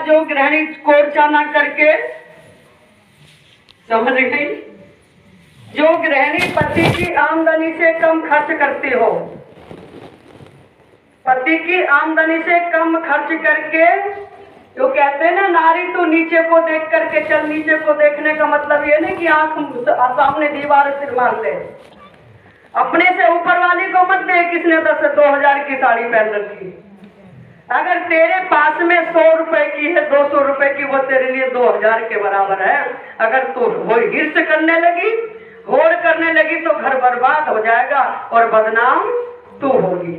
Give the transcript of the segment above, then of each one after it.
जो गृहिणी कोर्चा ना करके, समझ गई, जो गृहिणी पति की आमदनी से कम खर्च करती हो, पति की आमदनी से कम खर्च करके, तो कहते हैं ना नारी तू नीचे को देख करके चल। नीचे को देखने का मतलब ये नहीं कि आंख सामने दीवार सिर मार ले, अपने से ऊपर वाली को मत दे किसने 10-2000 की साड़ी पहन रखी। अगर तेरे पास में 100 रुपए की है, 200 रुपए की, वो तेरे लिए 2000 के बराबर है। अगर तू हिर्स करने लगी, होड़ करने लगी, तो घर बर्बाद हो जाएगा और बदनाम तू होगी।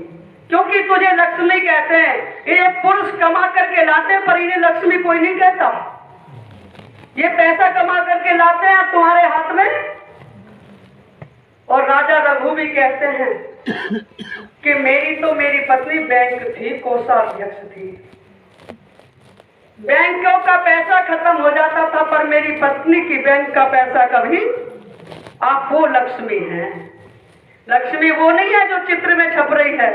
क्योंकि तुझे लक्ष्मी कहते हैं। ये पुरुष कमा करके लाते, पर इन्हें लक्ष्मी कोई नहीं कहता। ये पैसा कमा करके लाते हैं तुम्हारे हाथ में। और राजा रघु भी कहते हैं कि मेरी पत्नी बैंक थी, कोषाध्यक्ष थी। बैंकों का पैसा खत्म हो जाता था, पर मेरी पत्नी की बैंक का पैसा कभी। आप वो लक्ष्मी हैं। लक्ष्मी वो नहीं है जो चित्र में छप रही है,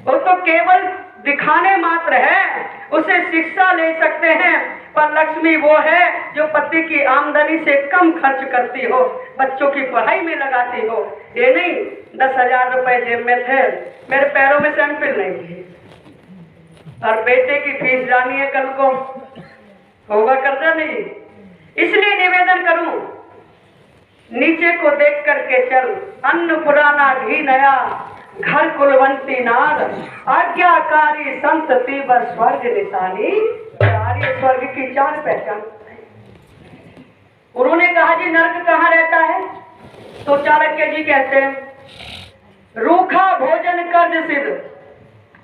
वो तो केवल दिखाने मात्र है, उसे शिक्षा ले सकते हैं। पर लक्ष्मी वो है जो पति की आमदनी से कम खर्च करती हो, बच्चों की पढ़ाई में लगाती हो। ये नहीं 10,000 रुपए जेब में थे, मेरे पैरों में सैंपल नहीं थी, और बेटे की फीस जानी है कल को, होगा कर्जा नहीं। इसलिए निवेदन करूं, नीचे को देख करके चल। अन्न पुराना घी नया, घर कुलवंती नार, आज्ञाकारी संतति व स्वर्ग निशानी। स्वर्ग की 4 पहचान। उन्होंने कहा जी नरक कहाँ रहता है, तो चाणक्य जी कहते हैं रूखा भोजन कर्ज सिद्ध।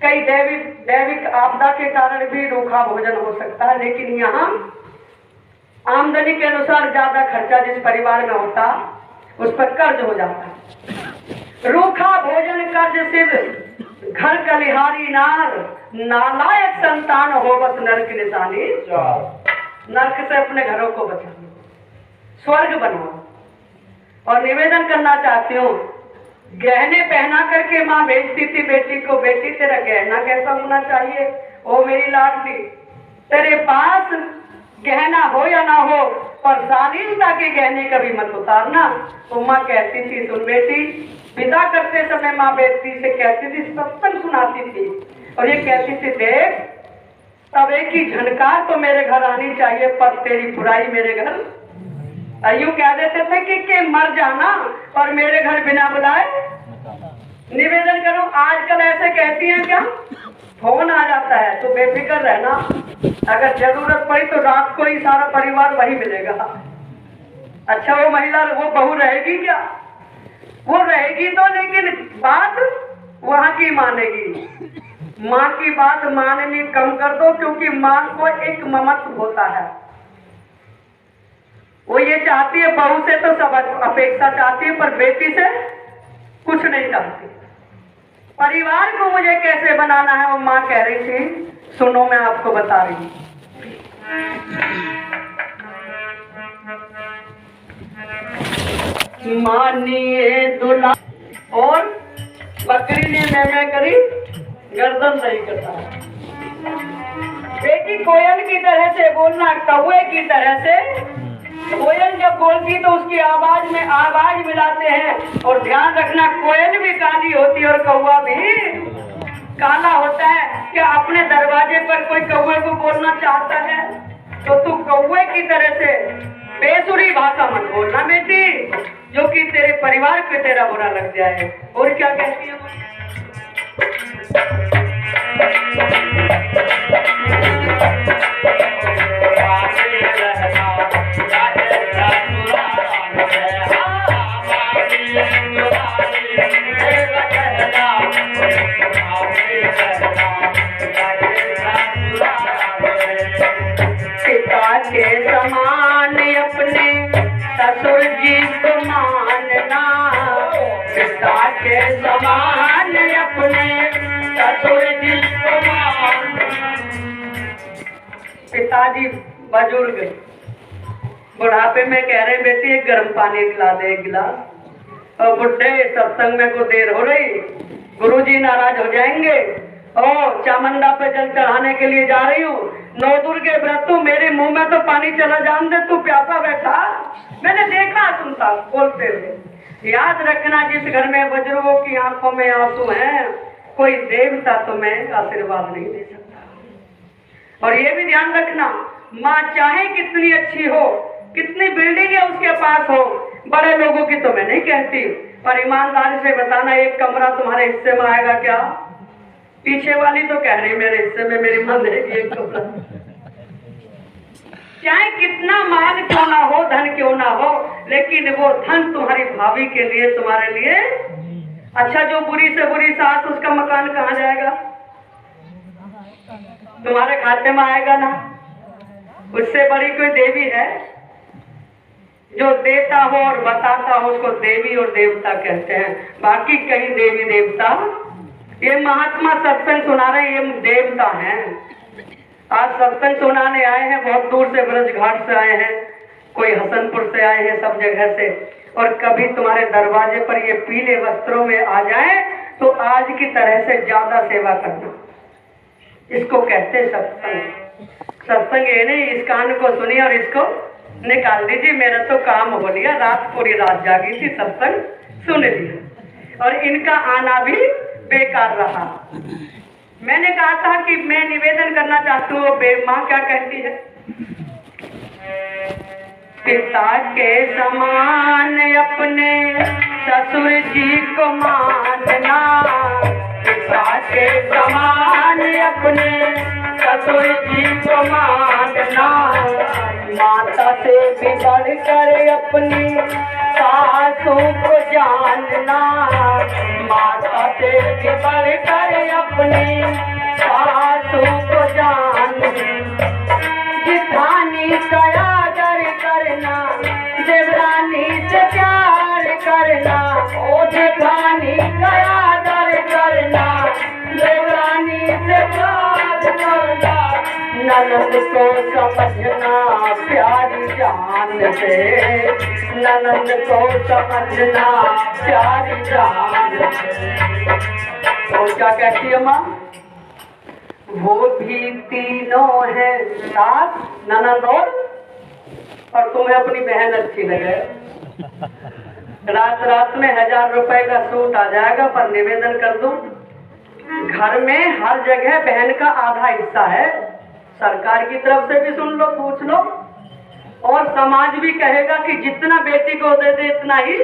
कई दैविक आपदा के कारण भी रूखा भोजन हो सकता है, लेकिन यहाँ आमदनी के अनुसार ज्यादा खर्चा जिस परिवार में होता उस पर कर्ज हो जाता है। रूखा भोजन कर्ज सिद्ध, घर कलिहारी नार, नालायक संतान हो बस नरक निशानी। नरक से अपने घरों को बचाओ, स्वर्ग बनाओ। और निवेदन करना चाहती हूँ, गहने पहना करके माँ भेजती थी बेटी को, बेटी तेरा गहना कैसा होना चाहिए, ओ मेरी लाडली, तेरे पास गहना हो या ना हो, पर शालीनता के गहने कभी मत उतारना। तो माँ कहती थी सुन बेटी, विदा करते समय माँ बेटी से कहती थी, सत्संग सुनाती थी, और ये कहती थी देख तवे की झनकार तो मेरे घर आनी चाहिए, पर तेरी बुराई मेरे घर। यूं कह देते थे कि मर जाना और मेरे घर बिना बुलाए। निवेदन करूं, आजकल ऐसे कहती हैं क्या, फोन आ जाता है तो बेफिक्र रहना, अगर जरूरत पड़ी तो रात को ही सारा परिवार वही मिलेगा। अच्छा वो महिला, वो बहू रहेगी क्या, वो रहेगी तो, लेकिन बात वहां की मानेगी। माँ की बात माननी कम कर दो, क्योंकि माँ को एक ममत्व होता है। वो ये चाहती है बहू से तो सब अपेक्षा चाहती है, पर बेटी से कुछ नहीं चाहती। परिवार को मुझे कैसे बनाना है वो माँ कह रही थी, सुनो मैं आपको बता रही हूँ। मानिए दुला, और बकरी ने मैं करी, गर्दन सही करता है। बेटी कोयल की तरह से बोलना, कौवे की तरह से। कोयल जब बोलती तो उसकी आवाज में आवाज मिलाते हैं, और ध्यान रखना कोयल भी काली होती है और कौवा भी काला होता है। क्या अपने दरवाजे पर कोई कौवे को बोलना चाहता है, तो तू कौवे की तरह से बेसुरी भाषा मत बोलना बेटी, जो कि तेरे परिवार पे तेरा बुरा लग जाए। और क्या कहती है, पिता के समान अपने ससुर जी को मानना, पिता के समान अपने ससुर जी को मानना। पिताजी बुजुर्ग बुढ़ापे में कह रहे बेटी एक गर्म पानी पिला दे 1 गिलास, और बुढ़े सत्संग में को देर हो रही, गुरुजी नाराज हो जाएंगे, और चामुंडा पे जल चढ़ाने के लिए जा रही हूँ, नौ दुर्गे व्रत तो मेरे मुंह में तो पानी चला, जान दे तू प्यासा बैठा। मैंने देखा सुनता बोलते हुए। याद रखना, जिस घर में वज्रों की आंखों में आंसू हैं, कोई देवता तुम्हें आशीर्वाद नहीं दे सकता। और ये भी ध्यान रखना, माँ चाहे कितनी अच्छी हो, कितनी बिल्डिंग है उसके पास हो, बड़े लोगों की तो मैं नहीं कहती, पर ईमानदारी से बताना, एक कमरा तुम्हारे हिस्से में आएगा क्या? पीछे वाली तो कह रही मेरे हिस्से में मेरी मां देगी एक कमरा। चाहे कितना माल क्यों ना हो, धन क्यों ना हो, लेकिन वो धन तुम्हारी भाभी के लिए, तुम्हारे लिए। अच्छा, जो बुरी से बुरी सास, उसका मकान कहाँ जाएगा? तुम्हारे खाते में आएगा ना। उससे बड़ी कोई देवी है? जो देता हो और बताता हो उसको देवी और देवता कहते हैं, बाकी कई देवी देवता। ये महात्मा सत्संग सुना रहे, ये देवता हैं। आज सत्संग सुनाने आए हैं, बहुत दूर से, ब्रज घाट से आए हैं, कोई हसनपुर से आए हैं, सब जगह से। और कभी तुम्हारे दरवाजे पर ये पीले वस्त्रों में आ जाए तो आज की तरह से ज्यादा सेवा करना। इसको कहते हैं सत्संग। सत्संग ये नहीं इस कान को सुनिए और इसको निकाल दीजिए, मेरा तो काम हो लिया, रात पूरी रात जागी थी, सत्संग सुन लिया और इनका आना भी बेकार रहा। मैंने कहा था कि मैं निवेदन करना चाहती हूँ, माँ क्या कहती है? पिता के समान अपने ससुर जी को मानना, पिता के समान अपने ससुर जी को मानना, माता से भी बढ़कर अपनी सासू को जानना, माता से भी बढ़कर अपनी सासू को जानना, जिठानी का आदर करना, देवरानी से प्यार करना, ओ जिठानी का आदर करना, देवरानी से प्यार करना, ननद को समझना प्यारी जान से, ननद को समझना प्यारी जान से। तो क्या कहती है माँ? वो भी तीनों है सास, ननद और तुम्हें अपनी बहन अच्छी लगे। रात रात में 1000 रुपए का सूट आ जाएगा, पर निवेदन कर दूं, घर में हर जगह बहन का आधा हिस्सा है। सरकार की तरफ से भी सुन लो, पूछ लो, और समाज भी कहेगा कि जितना बेटी को दे दे इतना ही।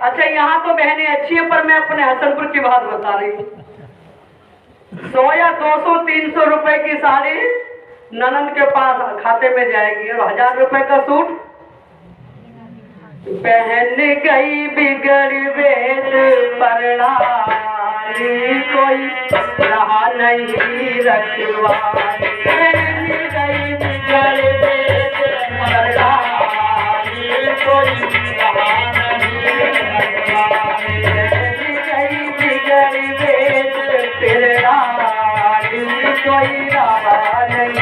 अच्छा, यहाँ तो बहनें अच्छी है, पर मैं अपने हसनपुर की बात बता रही हूँ। 100 या 200 300 रुपए की साड़ी ननद के पास खाते में जाएगी, और 1000 रुपए का सूट। बहन गई बिगड़ वेद प्रणाली, कोई रहा नहीं रखवाली, बहन गई बिगड़ वेद प्रणाली, कोई रहा नहीं रखवाली, बहन गई बिगड़ वेद प्रणाली, कोई रहा नहीं।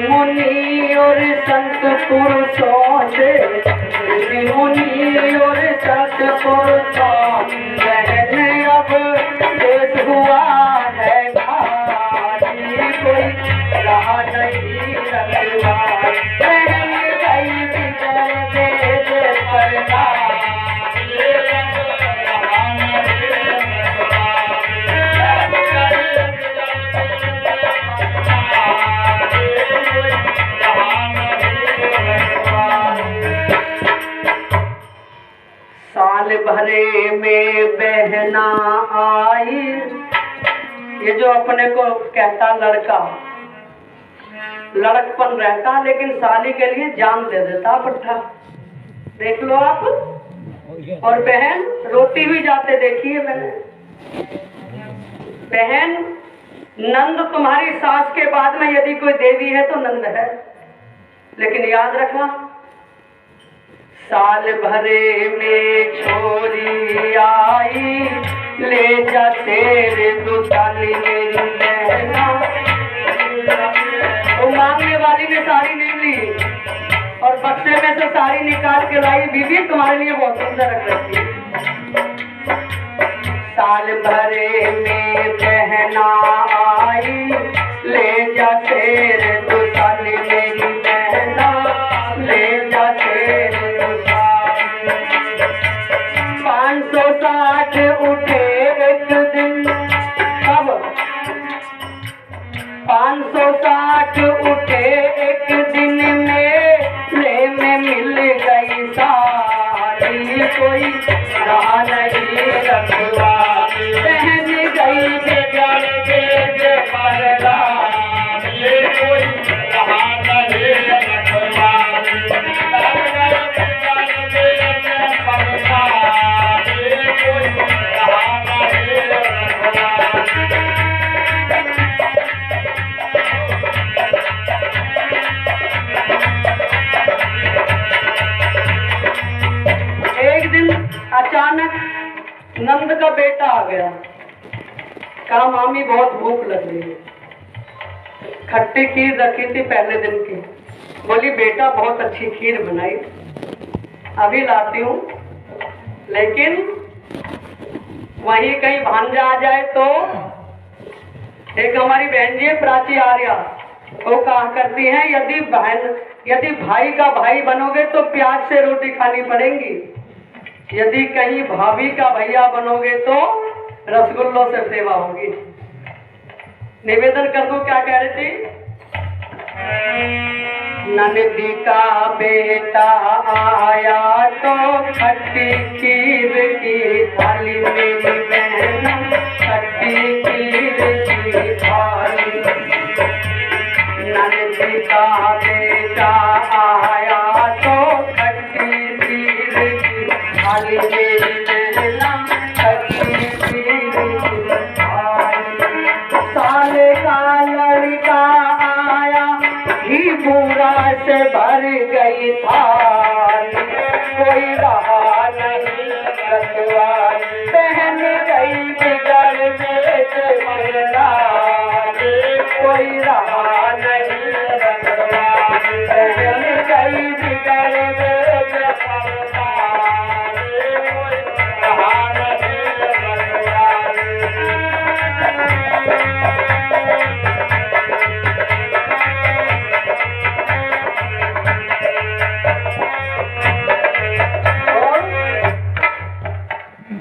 मुनि और संत पुरुषों से, मुनि और संत पुरुषों, बहन अब देश हुआ है भारी, कोई रहा नहीं रखवाली, बहन गई बिगड़ वेद प्रणाली, साल भरे में बहना आई। ये जो अपने को कहता लड़का, लड़कपन रहता, लेकिन साली के लिए जान दे देता पट्टा, देख लो आप। और बहन रोती हुई जाते देखिए मैंने। बहन, नंद तुम्हारी सास के बाद में यदि कोई देवी है तो नंद है, लेकिन याद रखना, साल भरे में छोरी आई, ले जा तेरे दुसाली मेरी बहना। वो मांगने वाली ने साड़ी नहीं ली और बक्से में से साड़ी निकाल के लाई, बीबी तुम्हारे लिए बहुत सुंदर रख रखी है। साल भरे में बहना आई, ले जा शेर तू साली मेरी बहना, ले जा शेर तू साली। 560 उठे एक दिन, कब 560 उठे एक दिन में मिल गई सारी, कोई रहा नहीं रखवा, पहन गई बिगड़ के परदा, ये कोई रहा नहीं रखवा, ये कोई रहा नहीं रखवा। एक दिन अचानक नंद का बेटा आ गया, कहा मामी बहुत भूख लग रही है। खट्टी खीर रखी थी पहले दिन की, बोली बेटा बहुत अच्छी खीर बनाई, अभी लाती हूँ। लेकिन वहीं कहीं भांजा आ जाए तो, एक हमारी बहन जी है प्राची आर्या, वो कहा करती हैं यदि भाई का भाई बनोगे तो प्याज से रोटी खानी पड़ेगी, यदि कहीं भाभी का भैया बनोगे तो रसगुल्लों से सेवा होगी। निवेदन कर दो, क्या कह रही थी? नंदी का बेटा आया तो खट्टी खीर की थाली, मेरी बहन खट्टी खीर की थाली। नंदी का बेटा आया तो खट्टी खीर की थाली, मेरी बहन खट्टी खीर की थाली। साले का लड़का आया, घी बूरा से भर गई थाली, कोई रहा नहीं रखवाली, पहन गई बिगड़ के परदा, कोई रहा नहीं रखवाली, पहन गई बिगड़ के परदा, कोई रहा नहीं रखवाली।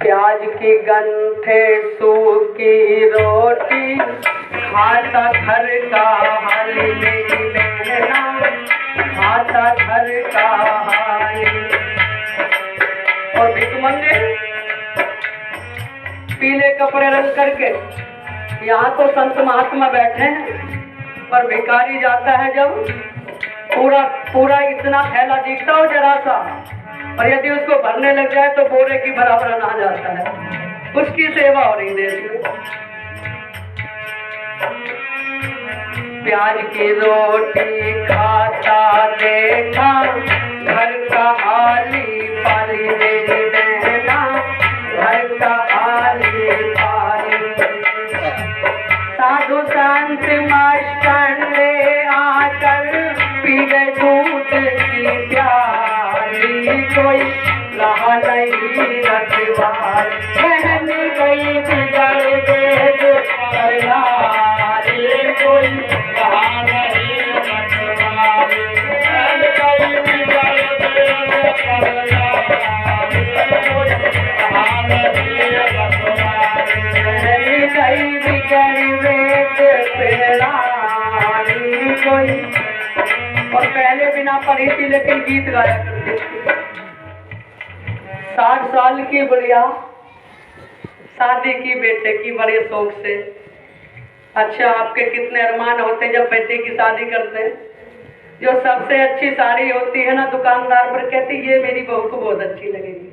प्याज की गंठे सूखी रोटी, खाता घर का हाली, मेरी बहना खाता घर का हाली। और भिक्षुमंगे पीले कपड़े रंग करके, यहाँ तो संत महात्मा बैठे हैं, पर भिखारी जाता है जब पूरा इतना थैला दिखता हो जरा सा, और यदि उसको भरने लग जाए तो बोरे की बराबर अनाज जाता है, उसकी सेवा हो रही देश में। प्याज की रोटी खाता देखा, घर का हाली पाली, मेरी बहना घर का हाली पाली। साधु संत मास्टंडे आकर पी गए दूध की प्याली, कोई रहा नहीं रखवाल, बहन गई बिगड़ के परदारी, कोई रहा नहीं रखवाल, बहन गई बिगड़ के परदारी, कोई रहा नहीं रखवाल, बहन गई बिगड़ के परदारी, कोई। और पहले बिना पढ़ी थी लेकिन गीत गाया करती थी। 60 साल की बुढ़िया शादी की बेटे की बड़े शौक से। अच्छा, आपके कितने अरमान होते हैं जब बेटे की शादी करते हैं? जो सबसे अच्छी साड़ी होती है ना, दुकानदार पर कहती ये मेरी बहू को बहुत अच्छी लगेगी,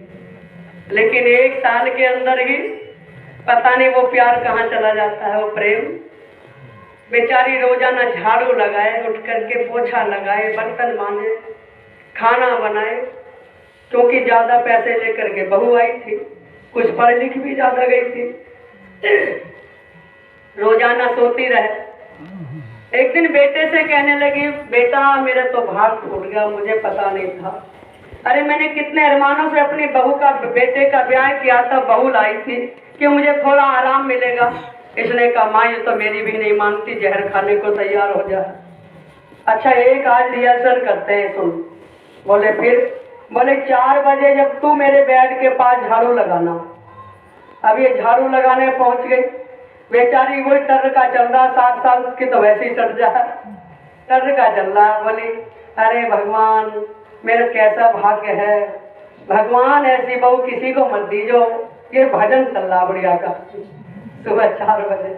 लेकिन 1 साल के अंदर ही पता नहीं वो प्यार कहाँ चला जाता है, वो प्रेम। बेचारी रोजाना झाड़ू लगाए, उठ करके पोछा लगाए, बर्तन मांजे, खाना बनाए, क्योंकि ज्यादा पैसे लेकर के बहू आई थी, कुछ पढ़ लिख भी ज्यादा गई थी। रोजाना सोती रहे, एक दिन बेटे से कहने लगी, बेटा मेरे तो भाग फूट गया, मुझे पता नहीं था। अरे मैंने कितने अरमानों से अपनी बहू का, बेटे का ब्याह किया था, बहू लाई थी कि मुझे थोड़ा आराम मिलेगा। इसने कहा माँ ये तो मेरी भी नहीं मानती, जहर खाने को तैयार हो जाए। अच्छा एक आज रिहर्सल करते हैं, सुन। बोले फिर? बोले 4 बजे जब तू मेरे बेड के पास झाड़ू लगाना। अब ये झाड़ू लगाने पहुंच गई, बेचारी वही टर का चल रहा, 60 साल की तो वैसे ही सट जा, टर का चल रहा। बोली अरे भगवान मेरा कैसा भाग्य है, भगवान ऐसी बहू किसी को मत दीजो। ये भजन चल रहा बुढ़िया का सुबह 4 बजे।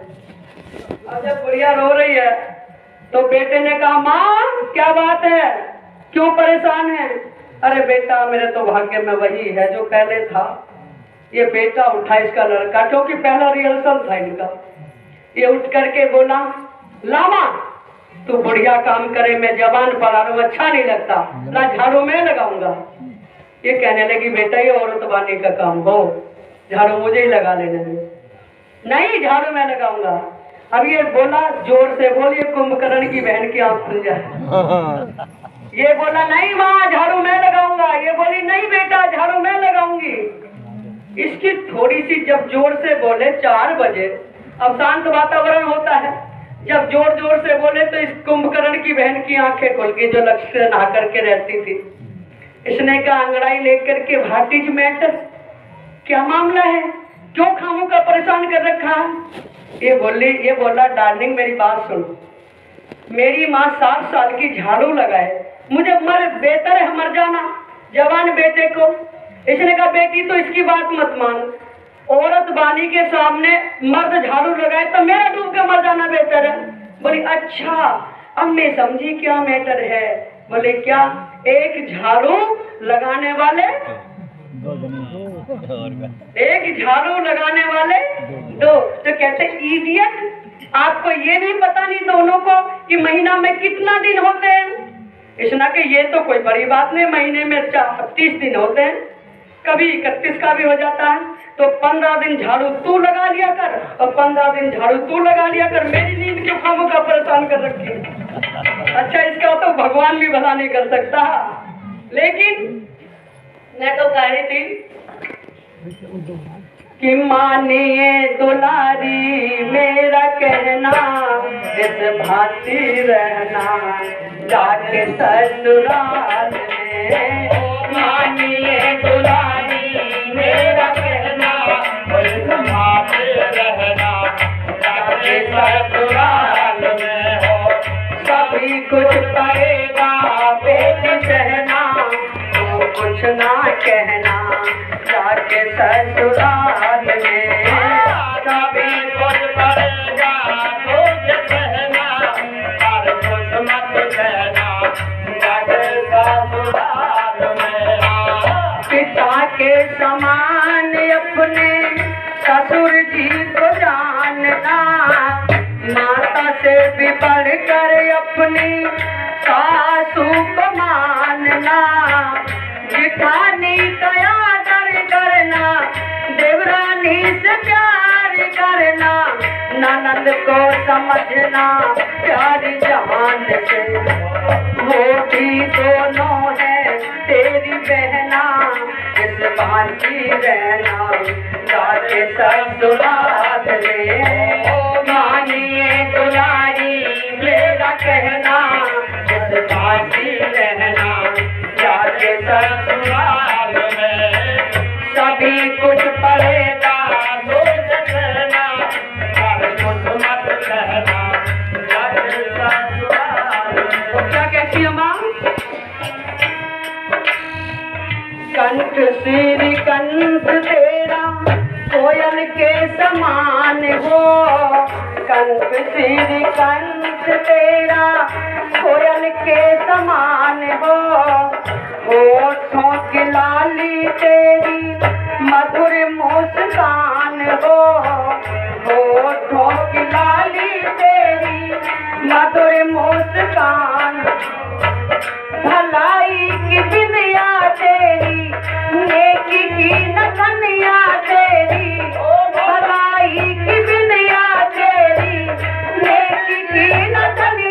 अब जब बुढ़िया रो रही है तो बेटे ने कहा माँ क्या बात है, क्यों परेशान है? अरे बेटा मेरे तो भाग्य में वही है जो पहले था। ये बेटा उठा इसका लड़का, क्योंकि पहला रिहर्सल था इनका। ये उठ करके बोला लामा तू बढ़िया काम करे, मैं जबान पर आ रहा हूँ, अच्छा नहीं लगता ना, झाड़ू मैं लगाऊंगा। ये कहने लगी बेटा ये औरत बानी का काम हो, झाड़ू मुझे ही लगा लेने दे। नहीं झाड़ू मैं लगाऊंगा। अब ये बोला जोर से बोलिए कुंभकर्ण की बहन की आंख खुल जाए। ये बोला नहीं माँ झाड़ू मैं लगाऊंगा। ये बोली नहीं बेटा झाड़ू मैं लगाऊंगी। इसकी थोड़ी सी जब जोर से बोले 4 बजे, अब शांत वातावरण होता है, जब जोर जोर से बोले तो इस कुंभकर्ण की बहन की आंखें खुल गई जो लक्ष्य से नहा करके रहती थी। इसने कहा अंगड़ाई लेकर के भाटीज मैटर क्या मामला है, क्यों खामू का परेशान कर रखा है? ये बोला डार्लिंग मेरी बात सुन, मेरी माँ 60 साल की झाड़ू लगाए, मुझे बेहतर है मर जाना जवान बेटे को। इसने कहा बेटी तो इसकी बात मत मान, औरत बानी के सामने मर्द झाड़ू लगाए तो मेरा डूब के मर जाना बेहतर है। बोली अच्छा अब मैं समझी क्या मैटर है। बोले क्या? एक झाड़ू लगाने वाले दो। तो कहते इडियट आपको ये भी पता नहीं दोनों को कि महीना में कितना दिन होते हैं? इसना के ये तो कोई बड़ी बात नहीं, महीने में 30 दिन होते हैं, कभी 31 का भी हो जाता है। तो 15 दिन झाड़ू तू लगा लिया कर और 15 दिन झाड़ू तू लगा लिया कर, मेरी नींद के खामों का परेशान कर रखी। अच्छा इसका तो भगवान भी भला नहीं कर सकता। लेकिन मैं तो कह रही थी कि मानिए दुलारी मेरा कहना, इस भांति रहना जाके ससुराल में। मानिए दुलारी मेरा कहना, इस भांति रहना जाके ससुराल में हो। सभी कुछ पड़ेगा बेटी सहना, तो कुछ ना कहना जाके ससुराल में। सभी कुछ पड़ेगा कुछ कहना, और कुछ मत कहना जाके ससुराल में। पिता के समान अपने ससुर जी को जानना, माता से भी बढ़कर अपनी सासू को मानना। जिठानी का आदर करना, देवरानी से प्यार करना, ननद को समझना प्यारी जहान से। वो भी दोनों है तेरी बहना, इस भांति रहना जाके ससुराल में। मानिए दुलारी मेरा कहना, इस भांति रहना जाके ससुराल में। सभी कुछ पड़ेगा कुछ कहना, और कुछ मत कहना जाके ससुराल में। क्या कहती है माँ? कंठ श्री कंठ तेरा कोयल के समान हो, कंठ श्री कंठ तेरा कोयल के समान हो। होठों की लाली तेरी मधुर मुस्कान हो, होठों की लाली तेरी मधुर मुस्कान। भलाई की दुनिया तेरी, नेकी की नथनिया तेरी। भलाई की दुनिया तेरी, नेकी की नथनिया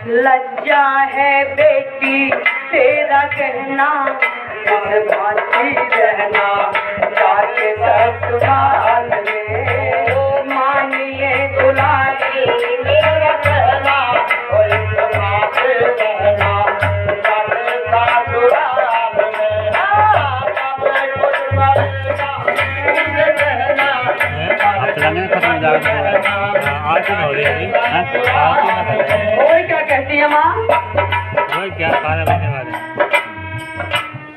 लज्जा है बेटी तेरा कहना, इस भांति रहना जाके ससुराल में। मानिए दुलारी मेरा कहना, इस भांति रहना जाके ससुराल में। खत्म हो जाएगा आरती हो रही है आरती ना करें। और क्या कहती है माँ? और क्या खाना बनने वाले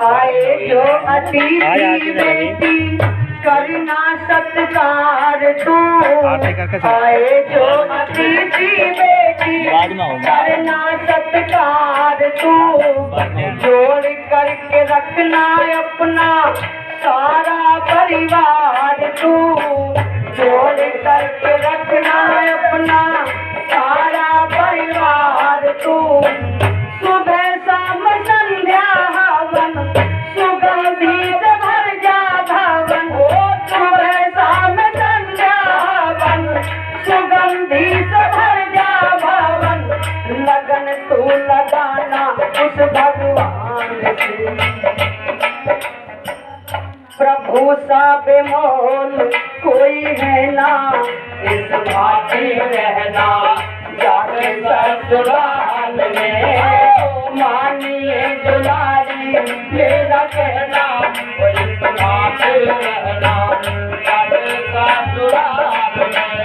आए जो अतिथि बेटी करना सत्कार तू। आए जो अतिथि बेटी करना सत्कार तू। जोड़ करके रखना अपना सारा परिवार तू। जोड़ करके रखना अपना सारा परिवार तू। सुबह शाम संध्या हवन सुगंधी से भर जा भवन। सुबह शाम संध्या हवन सुगंधी से भर जा भवन। लगन तू लगाना उस भगवान से। प्रभु सा बेमोल कोई है ना, इस भांति रहना जाके ससुराल में। मानिए दुलारी मेरा कहना, इस भांति रहना जाके ससुराल में।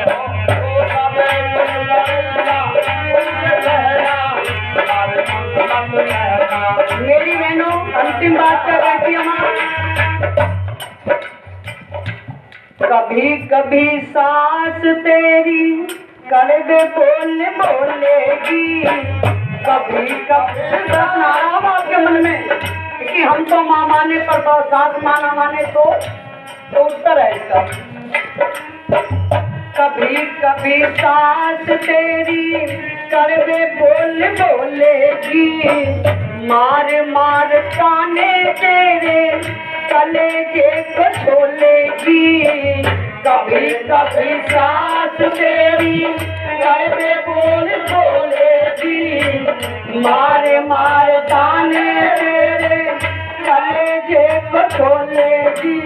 मेरी बहनों अंतिम बात क्या कहती है माँ? कभी कभी सांस तेरी कड़वे बोल बोलेगी। कभी कभी प्रश्न आ रहा आपके मन में कि हम तो माँ माने पर सास माँ ना माने तो उत्तर है इसका। कभी कभी सांस तेरी कड़वे बोल बोलेगी। मार मार ताने तेरे कलेजे को छोलेगी। कभी कभी सांस तेरी कड़वे बोल बोलेगी। मार मार ताने तेरे कलेजे को छोलेगी।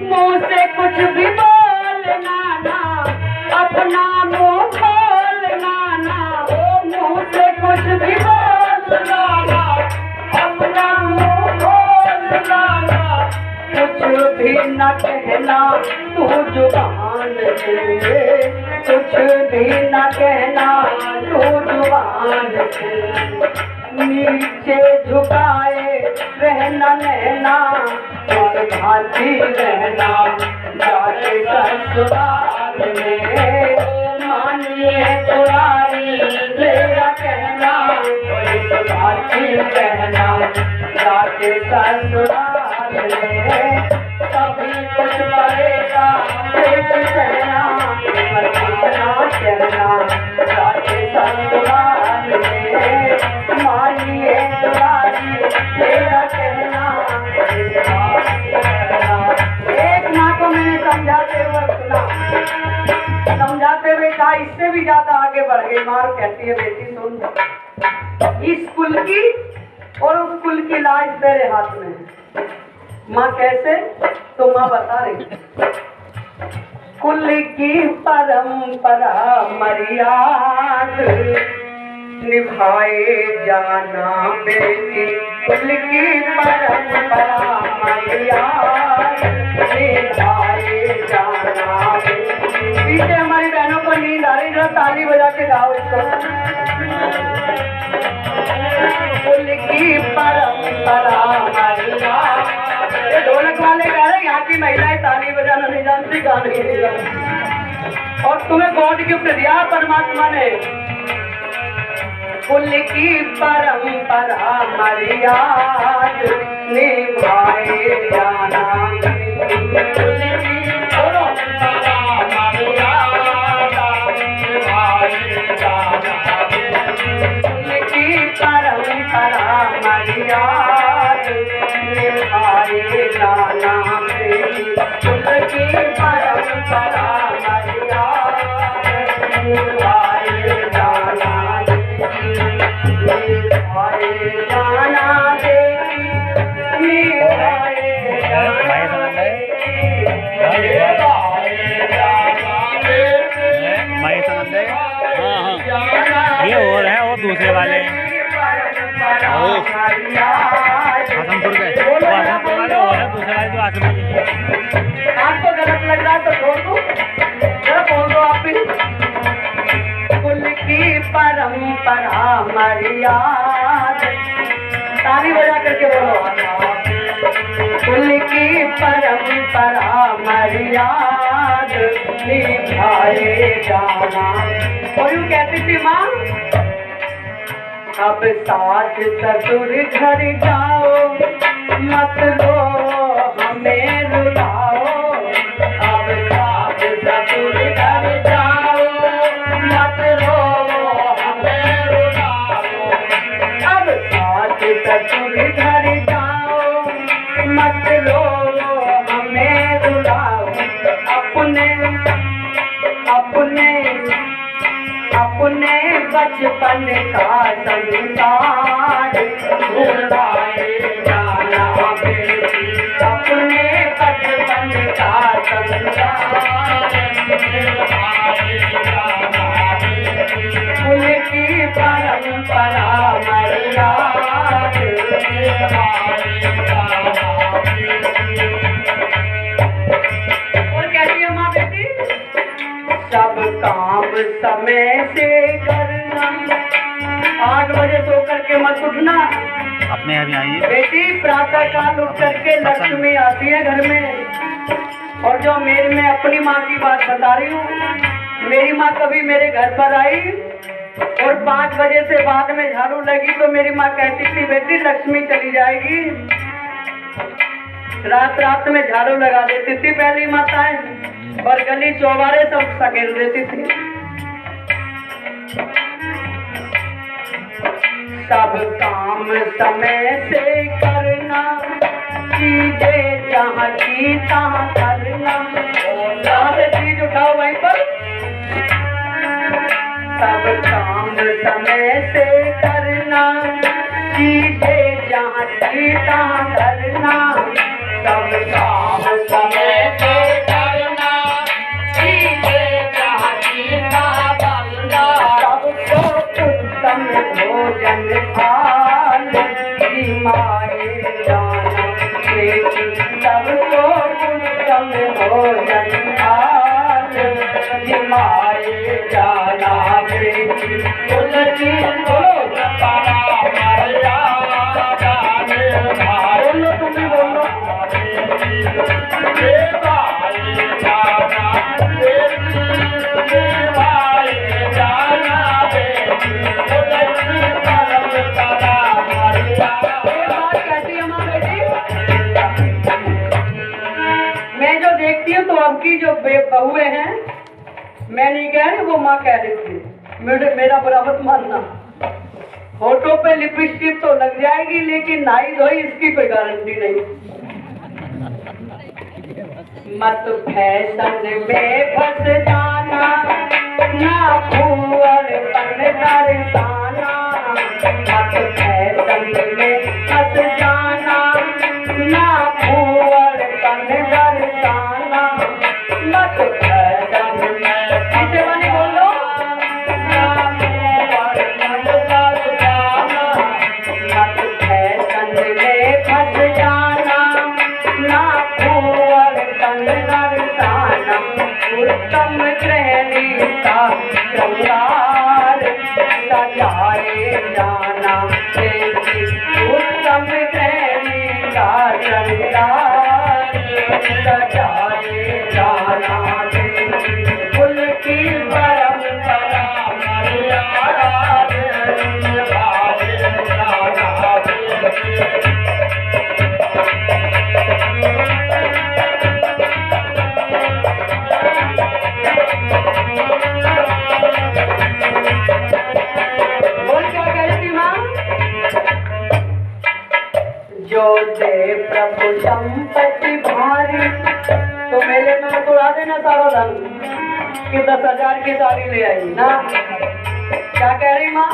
मुँह से कुछ भी बोलना ना, अपना मुँह खोलना ना। मुँह से कुछ भी बोलना ना, अपना मुँह खोलना ना। कुछ भी न कहना तू जुबान से। कुछ भी न कहना तू जुबान से। नीचे झुकाए रहना नैना, और भांति रहना जाके ससुराल में। मानिए दुलारी मेरा कहना, इस भांति रहना जाके ससुराल में। सभी कुछ करेगा पेट सहना, पर कितना कहना जाके ससुराल में। मानिए दुलारी मेरा कहना, इस भांति रहना। एक माँ को मैंने समझाते हुए सुना, समझाते हुए कहा इससे भी ज्यादा आगे बढ़ गई। माँ कहती है बेटी सुन, इस कुल की और उस कुल की लाज तेरे हाथ में है। माँ कैसे? तो माँ बता रही, कुल की परंपरा मर्याद निभाए जाना बेटी। कुल की परंपरा मर्याद निभाए जाना बेटी। पीछे हमारी बहनों को नींद आ रही, जरा ताली बजा के गाओ इसको। कुल की परंपरा मर्याद। ये ढोलक वाले कह रहे यहाँ की महिलाएं ताली बजाना नहीं जानती, गाने नहीं जानती, और तुम्हें गॉड गिफ्ट दिया परमात्मा ने। कुल की परंपरा मर्याद निभाए जाना। कुल की परंपरा मर्याद निभाए जाना। कुल की परंपरा मर्याद निभाए जाना। कुल की परंपरा मर्याद निभाए जाना। बात नहीं है। आपको गलत लग रहा है तो छोड़ दो, जरा बोल दो आप भी। कुल की परंपरा मर्याद, ताली बजा करके बोलो। कुल की परंपरा मर्याद निभाए जाना। और यूं कहती थी माँ, अब सास ससुर घर जाओ, मत रो हमें रुलाओ। अब सास ससुर घर जाओ, मत रो हमें रुलाओ। अब सास ससुर घर जाओ, मत रो हमें रुलाओ। अपने अपने अपने बचपन का संसार भुलाए जाना बेटी। अपने बचपन का संसार भुलाए जाना बेटी। कुल की परंपरा मर्याद निभाए जाना बेटी। और कहती है माँ बेटी, सब काम समय से करना, 8 बजे सो करके मत उठना। अपने अभी आइए बेटी प्रातः काल उठ करके लक्ष्मी आती है घर में। और जो मैं अपनी माँ की बात बता रही हूँ, मेरी माँ कभी मेरे घर पर आई और 5 बजे से बाद में झाड़ू लगी तो मेरी माँ कहती थी, बेटी लक्ष्मी चली जाएगी। रात में झाड़ू लगा देती थी पहली माताएं, और गली चौबारे सब सकेल देती थी। सब काम समय से करना, चीजें जहाँ की तहाँ करना। जहाँ से चीज उठाओ वहीं पर। सब काम समय से करना, चीजें जहाँ की तहाँ करना। सब काम समय से करना, चीजें जहाँ की तहाँ करना। सबको उत्तम भोजन थाल जिमाए जाना बेटी। सबको उत्तम भोजन थाल जिमाए जाना बेटी। कुल की परंपरा मर्याद निभाए। बोलो तुम भी बोलो। मैं जो देखती हूँ तो अब की जो बहुएं हैं, मैं नहीं कह रही, वो माँ कह रही थी। मेरा बुरा मत मानना। होठों पे लिपस्टिक तो लग जाएगी, लेकिन नाई धोई इसकी कोई गारंटी नहीं। मत फैशन में फंस जाना, ना फूल पन दर्शाना। मत फैशन में फंस जाना, ना फूल पन दर्शाना। मत फैशन में ऐसे बनी बोलो, ना फूल पन दर्शाना। मत फैशन में फंस जाना, ना फूल पन दर्शाना। उत्तम गृहिणी का श्रृंगार सजाए जाना बेटी। उत्तम गृहिणी का श्रृंगार सजाए जाना बेटी। कुल की परंपरा मर्याद निभाए जाना बेटी। जो दे प्रभु संपत्ति भारी, तो मेले में मत उड़ा देना सारा धन कि 10,000 की साड़ी ले आई ना। क्या कह रही माँ?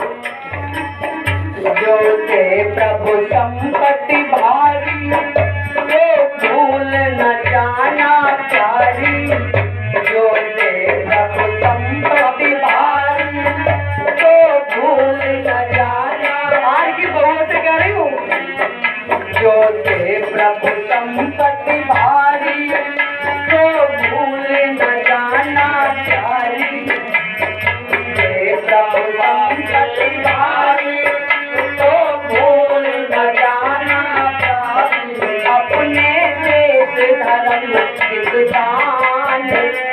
जो दे प्रभु संपत्ति भारी, तो भूल न जाना प्यारी। जो दे प्रभु संपत्ति भारी, तो भूल न जाना। आज की बहुओं से कह रही हूँ, जो दे प्रभु संपत्ति भारी। धर्म विद्वान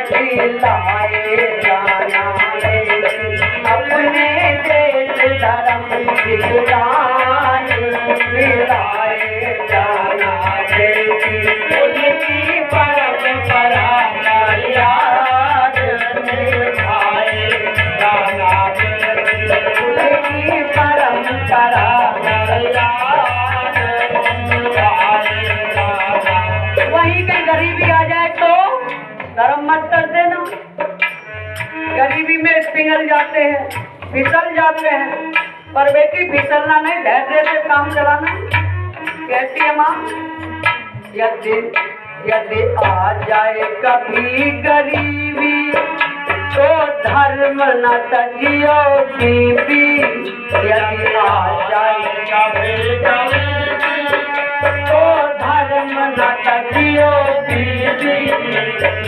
दिलाए जाना बेटी, अपने देश धर्म विद्वान दिलाए जाना बेटी, उनकी परंपरा का याद निभाए जाना बेटी, उनकी परंपरा का याद निभाए जाना। वहीं कहीं गरीबी आ जाए तो धर्म मत कर देना। गरीबी में पिघल जाते हैं, फिसल जाते हैं, पर बेटी फिसलना नहीं, धैर्य से काम चलाना। कहती है माँ, यदि आ जाए कभी गरीबी तो धर्म न तजियो बीबी, यदि आ जाए कभी गरीबी तो धर्म न तजियो बीबी,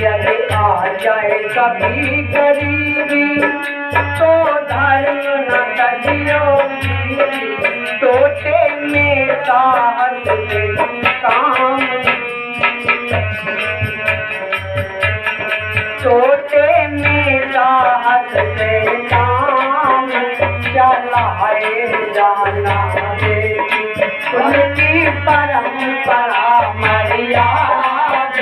यदि आ जाए कभी गरीबी तो धर्म न तजियो बीबी, टोटे में साहस से काम, टोटे में साहस से काम चलाए जाना बेटी, उनकी परंपरा मर्याद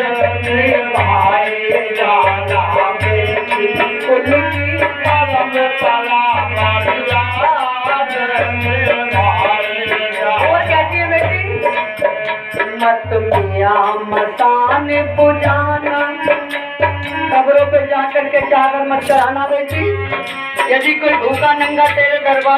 निभाए जाना बेटी, उनकी परंपरा मर्याद निभाए जाना। और कहती है बेटी, मत मियाँ मसान पुजाना, कब्रों पे जाकर के चादर मत चढ़ाना बेटी, यदि कोई भूखा नंगा तेरे दरबार